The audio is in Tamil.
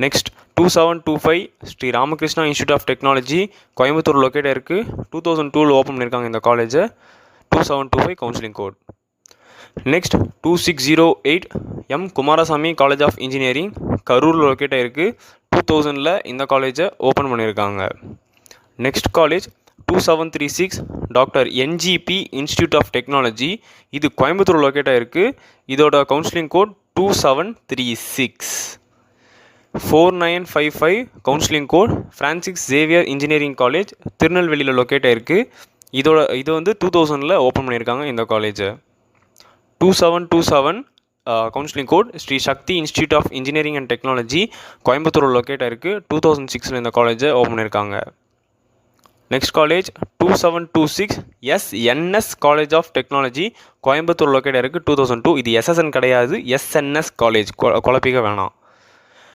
Next 2725 Sri Ramakrishna institute of technology Coimbatore locate இருக்குது. 2002 ஓப்பன் பண்ணியிருக்காங்க இந்த காலேஜை. 2725 counselling code. Next 2608 M Kumarasamy college of engineering Karur locate ஆகிருக்கு. 2000 இந்த காலேஜை ஓப்பன் பண்ணியிருக்காங்க. Next college 2736 doctor NGP institute of technology, இது கோயம்புத்தூர் லொக்கேட் ஆகிருக்கு. இதோட counselling code 2736. 4955 counselling code Francis Xavier engineering college திருநெல்வேலியில் லொக்கேட் ஆகிருக்கு. இது வந்து 2000 ஓப்பன் பண்ணியிருக்காங்க இந்த காலேஜை. 2727 counselling code Sri Sakthi institute of engineering and technology Coimbatore locate ஆகிருக்கு. 2006 இந்த காலேஜை ஓப்பன் பண்ணியிருக்காங்க. Next college 2726 SNS college of technology Coimbatore locate ஆகிருக்கு. 2002. இது எஸ்எஸ்என் கிடையாது, எஸ்என்எஸ் காலேஜ், குழப்பிக்க வேணாம்.